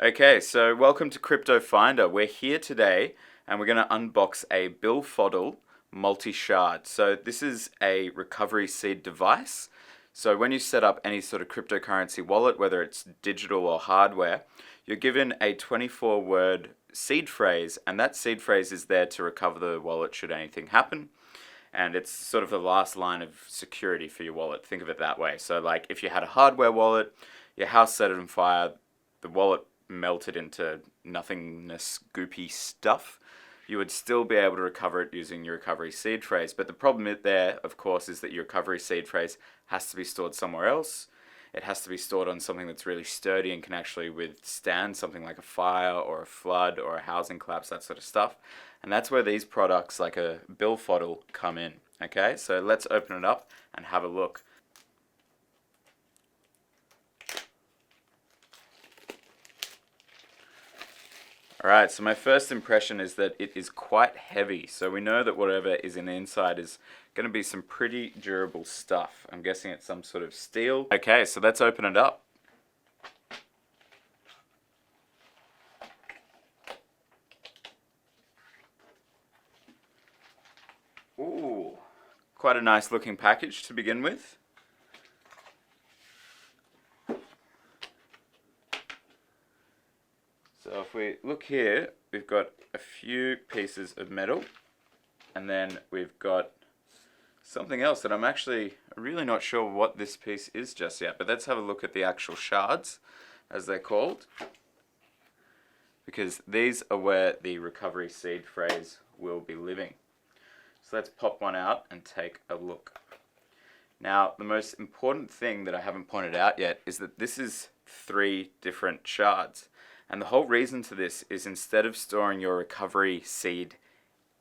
Okay, so welcome to Crypto Finder. We're here today and we're going to unbox a Billfodl Multishard. So this is a recovery seed device. So when you set up any sort of cryptocurrency wallet, whether it's digital or hardware, you're given a 24-word seed phrase, and that seed phrase is there to recover the wallet should anything happen. And it's sort of the last line of security for your wallet. Think of it that way. So like if you had a hardware wallet, your house set it on fire, the wallet melted into nothingness, goopy stuff, you would still be able to recover it using your recovery seed phrase. But the problem there, of course, is that your recovery seed phrase has to be stored somewhere else. It has to be stored on something that's really sturdy and can actually withstand something like a fire or a flood or a housing collapse, that sort of stuff. And that's where these products like a Billfodl come in. Okay, so let's open it up and have a look. Alright, so my first impression is that it is quite heavy. So we know that whatever is in the inside is going to be some pretty durable stuff. I'm guessing it's some sort of steel. Okay, so let's open it up. Ooh, quite a nice looking package to begin with. So if we look here, we've got a few pieces of metal, and then we've got something else that I'm actually really not sure what this piece is just yet, but let's have a look at the actual shards, as they're called, because these are where the recovery seed phrase will be living. So let's pop one out and take a look. Now, the most important thing that I haven't pointed out yet is that this is 3 different shards. And the whole reason to this is instead of storing your recovery seed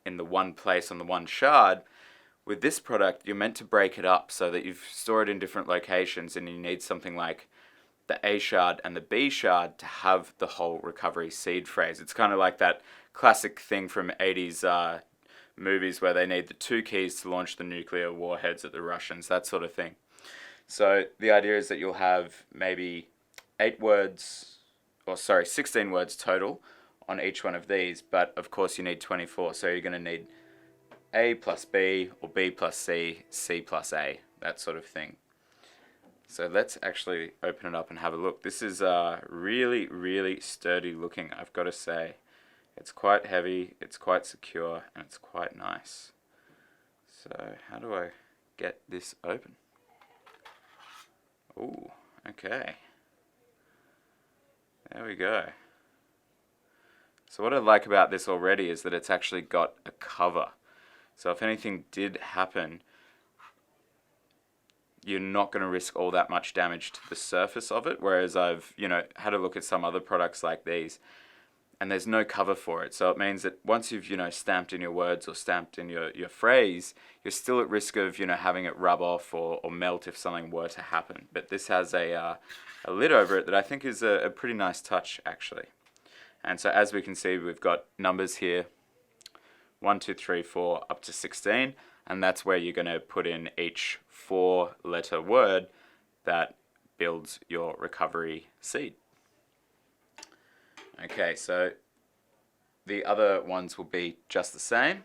in the one place on the one shard, with this product you're meant to break it up so that you store it in different locations, and you need something like the A shard and the B shard to have the whole recovery seed phrase. It's kind of like that classic thing from 80s movies where they need the 2 keys to launch the nuclear warheads at the Russians, that sort of thing. So the idea is that you'll have maybe 16 words total on each one of these, but of course you need 24, so you're going to need A plus B, or B plus C, C plus A, that sort of thing. So let's actually open it up and have a look. This is really, really sturdy looking, I've got to say. It's quite heavy, it's quite secure, and it's quite nice. So how do I get this open? Ooh, okay. There we go. So what I like about this already is that it's actually got a cover. So if anything did happen, you're not going to risk all that much damage to the surface of it, whereas I've had a look at some other products like these, and there's no cover for it. So it means that once you've stamped in your words or stamped in your phrase, you're still at risk of having it rub off or melt if something were to happen. But this has a lid over it that I think is a pretty nice touch actually. And so as we can see, we've got numbers here, 1, 2, 3, 4 up to 16, and that's where you're going to put in each 4-letter word that builds your recovery seed. Okay, so the other ones will be just the same,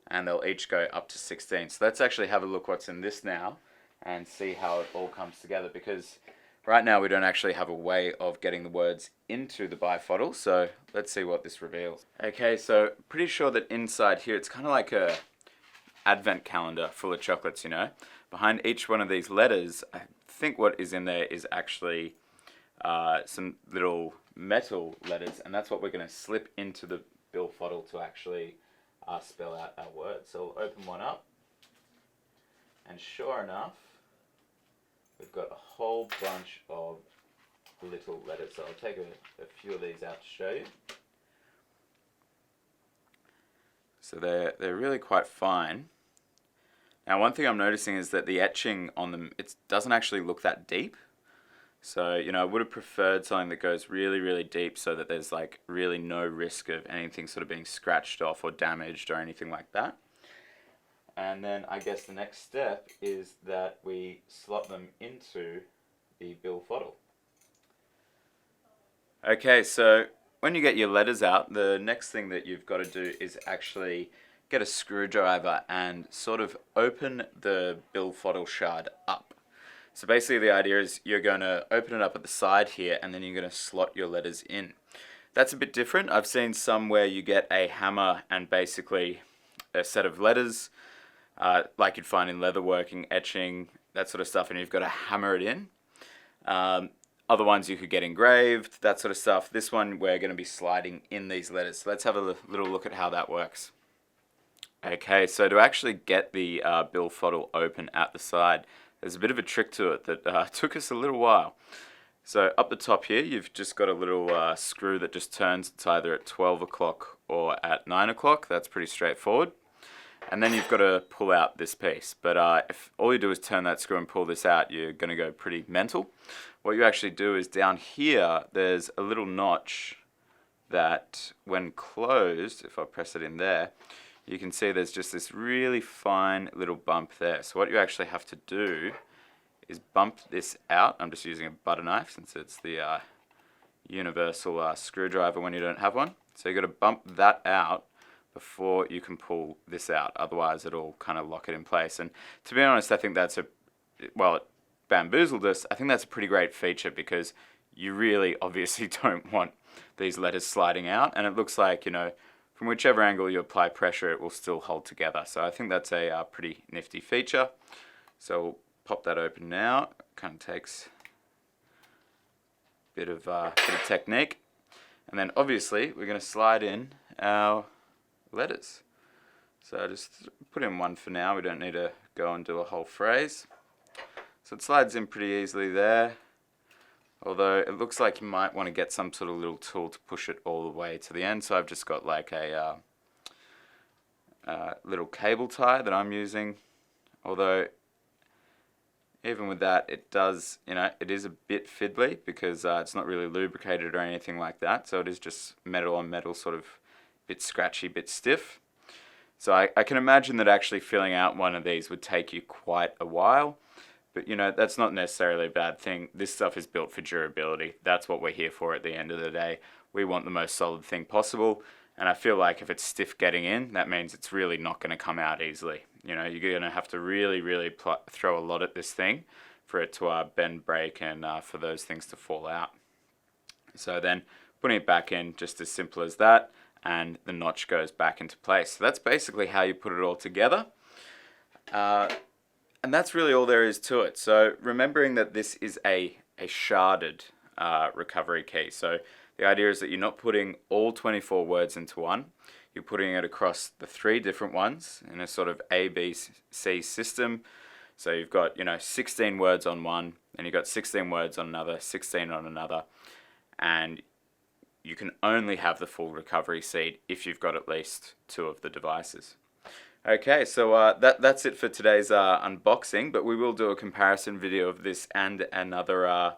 and they'll each go up to 16. So let's actually have a look what's in this now and see how it all comes together, because right now we don't actually have a way of getting the words into the Billfodl, so let's see what this reveals. Okay, so pretty sure that inside here it's kind of like a advent calendar full of chocolates, Behind each one of these letters, I think what is in there is actually some little metal letters, and that's what we're going to slip into the Billfodl to actually spell out our words. So we'll open one up, and sure enough, we've got a whole bunch of little letters. So I'll take a few of these out to show you. So they're really quite fine. Now one thing I'm noticing is that the etching on them, it doesn't actually look that deep. So, I would have preferred something that goes really, really deep so that there's like really no risk of anything sort of being scratched off or damaged or anything like that. And then I guess the next step is that we slot them into the Billfodl. Okay, so when you get your letters out, the next thing that you've got to do is actually get a screwdriver and sort of open the Billfodl shard up. So basically the idea is you're going to open it up at the side here and then you're going to slot your letters in. That's a bit different. I've seen some where you get a hammer and basically a set of letters, like you'd find in leatherworking, etching, that sort of stuff, and you've got to hammer it in. Other ones you could get engraved, that sort of stuff. This one we're going to be sliding in these letters. So let's have a little look at how that works. Okay, so to actually get the Billfodl open at the side, there's a bit of a trick to it that took us a little while. So up the top here, you've just got a little screw that just turns. It's either at 12 o'clock or at 9 o'clock. That's pretty straightforward. And then you've got to pull out this piece. But if all you do is turn that screw and pull this out, you're going to go pretty mental. What you actually do is down here, there's a little notch that when closed, if I press it in there, you can see there's just this really fine little bump there. So what you actually have to do is bump this out. I'm just using a butter knife since it's the universal screwdriver when you don't have one. So you've got to bump that out before you can pull this out. Otherwise it'll kind of lock it in place. And to be honest, I think that's well, it bamboozled us. I think that's a pretty great feature because you really obviously don't want these letters sliding out. And it looks like, you know, from whichever angle you apply pressure, it will still hold together. So I think that's a pretty nifty feature. So we'll pop that open now. It kind of takes a bit of technique. And then obviously we're going to slide in our letters. So just put in one for now. We don't need to go and do a whole phrase. So it slides in pretty easily there. Although it looks like you might want to get some sort of little tool to push it all the way to the end. So I've just got like a little cable tie that I'm using. Although even with that, it does, you know, it is a bit fiddly because it's not really lubricated or anything like that. So it is just metal on metal, sort of bit scratchy, bit stiff. So I can imagine that actually filling out one of these would take you quite a while. But, you know, that's not necessarily a bad thing. This stuff is built for durability. That's what we're here for at the end of the day. We want the most solid thing possible. And I feel like if it's stiff getting in, that means it's really not going to come out easily. You know, you're going to have to really, really throw a lot at this thing for it to bend, break, and for those things to fall out. So then putting it back in, just as simple as that, and the notch goes back into place. So that's basically how you put it all together. And that's really all there is to it. So remembering that this is a sharded recovery key. So the idea is that you're not putting all 24 words into one. You're putting it across the 3 different ones in a sort of A, B, C system. So you've got, you know, 16 words on one, and you've got 16 words on another, 16 on another. And you can only have the full recovery seed if you've got at least 2 of the devices. Okay, so that's it for today's unboxing, but we will do a comparison video of this and another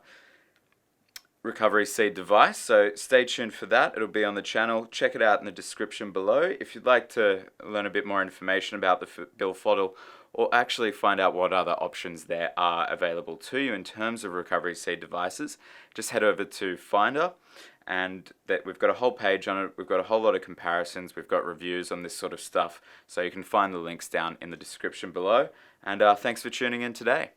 recovery seed device, so stay tuned for that. It'll be on the channel. Check it out in the description below. If you'd like to learn a bit more information about the Billfodl or actually find out what other options there are available to you in terms of recovery seed devices, just head over to Finder. And that we've got a whole page on it, we've got a whole lot of comparisons, we've got reviews on this sort of stuff, so you can find the links down in the description below. And thanks for tuning in today.